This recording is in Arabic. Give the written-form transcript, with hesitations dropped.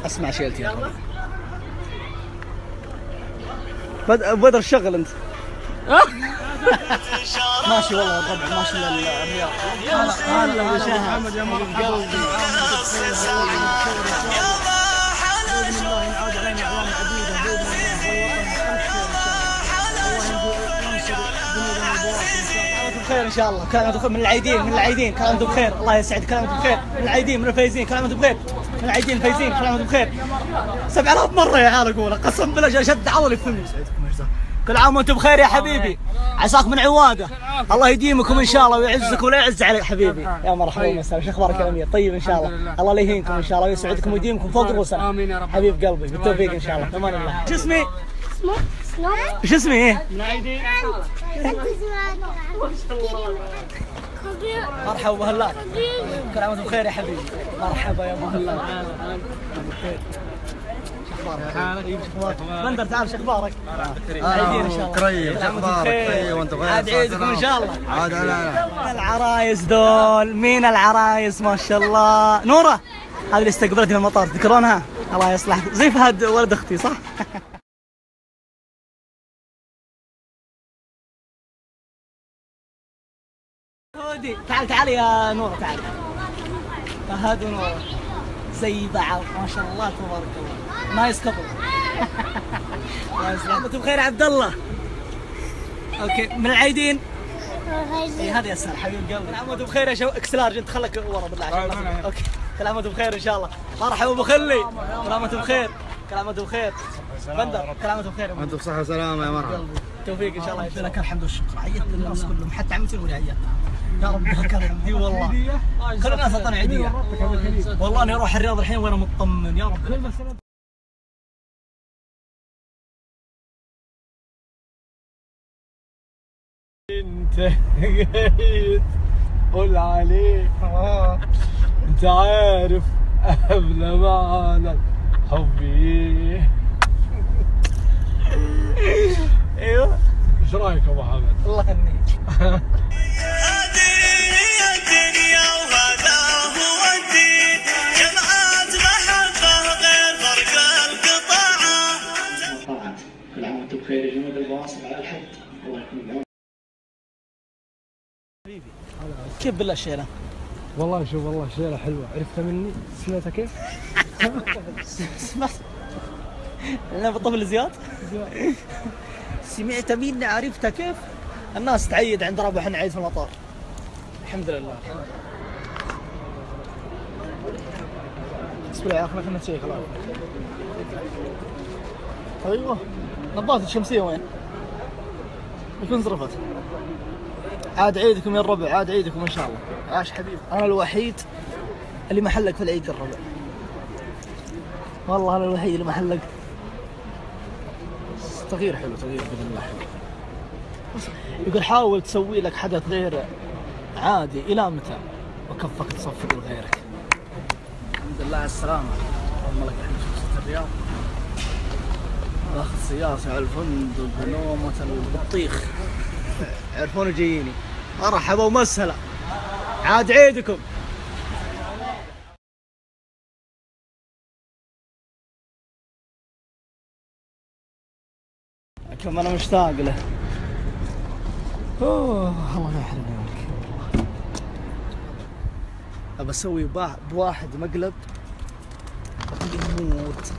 اسمع شيلتي يا اخوي. بدر الشغل انت. ماشي والله الربع ماشي للرياض. هلا محمد يا مرحبا قلبي. باذن الله ينعاد علينا اعوام عديده باذن الله والوطن ان شاء الله. كل عام وانتم بخير ان شاء الله. كل عام وانتم بخير من العيدين كل عام وانتم بخير. الله يسعدك. كل عام وانتم بخير من العيدين من الفايزين. كل عام وانتم بخير من العيدين الفايزين. كل عام وانتم بخير. 7000 مره يا عيال اقولها قسم بالله شد عضلي في فمي. كل عام وانتم بخير يا حبيبي. عساك من عواده. الله يديمكم ان شاء الله ويعزك ولا يعز عليك حبيبي. يا مرحبا ومسهلا. شو اخبارك يا امير؟ طيب ان شاء الله. الله لا يهينكم ان شاء الله ويسعدكم ويديمكم فوق رؤوسنا. امين يا رب. حبيب قلبي بالتوفيق ان شاء الله. امان الله. شو اسمي؟ شو اسمي ايه؟ مرحبا ابو هلال. كل عام وانتم بخير يا حبيبي. مرحبا يا ابو هلال. بخير. شو اخبارك؟ بندر تعال شو اخبارك؟ عايدين ان شاء الله. كريم شو اخبارك؟ ايوه وانت بخير. عاد عيدكم ان شاء الله. عاد على العرايس دول. مين العرايس ما شاء الله؟ نوره هذه اللي استقبلتني في المطار تذكرونها؟ الله يصلحك. زي فهد ولد اختي صح؟ هودي تعال يا نوره تعال. فهد ونوره زي بعض ما شاء الله تبارك الله. ما يسقطوا. الله يسلمك. انتم بخير يا عبد الله؟ اوكي من العيدين؟ اي هذا يسار حبيب قلبي. كل عام وانتم بخير يا شباب. اكسلارج انت خلك ورا بالله عشان اوكي. كل عام وانتم بخير ان شاء الله. مرحبا ابو خلي. كل عام وانتم بخير. كل عام وانتم بخير. بندر كل عام وانتم بخير. وانتم بصحة وسلامة يا مرحبا. توفيق ان شاء الله. لك الحمد والشكر. عيدت الناس كلهم حتى عمتي ولي عيدت. يا رب كرم. اي والله كل الناس اعطوني عيديه. والله اني اروح الرياض الحين وانا مطمن يا رب. انت جيت قول عليه انت عارف قبل معنا حبي. ايوه ايش رايك يا ابو حمد؟ الله يهنيك. هذه هي الدنيا وهذا هو الدين. جمعات محبه غير فرق القطاعات. طبعا كل عام وانتم بخير يا جنود البواصل على الحد. الله يكون بعونكم. حبيبي كيف بالله الشيله؟ والله شوف والله شيله حلوه. عرفتها مني؟ سمعتها كيف؟ سمعت انا بطفل زياد؟ سمعت مني عرفتها كيف؟ الناس تعيد عند ربع احنا نعيد في المطار. الحمد لله. بسم الله يا اخي خلينا نسوي خلاص. ايوه نظافة الشمسية وين؟ يكون صرفت. عاد عيدكم يا الربع. عاد عيدكم ان شاء الله. عاش حبيبي. انا الوحيد اللي ما حلق في العيد يا الربع. والله انا الوحيد اللي ما حلق. تغيير حلو تغيير باذن الله حلو. يقول حاول تسوي لك حدث غير عادي الى متى وكفك تصفق لغيرك. الحمد لله على السلامة. اللهم لك الحمد. شفت الرياض باخذ سيارتي على الفندق بنومة البطيخ. عرفون جاييني. مرحبا ومسهلا. عاد عيدكم. كم انا مشتاق له. اوه الله لا يحرمني منك. ابى اسوي بواحد مقلب يموت.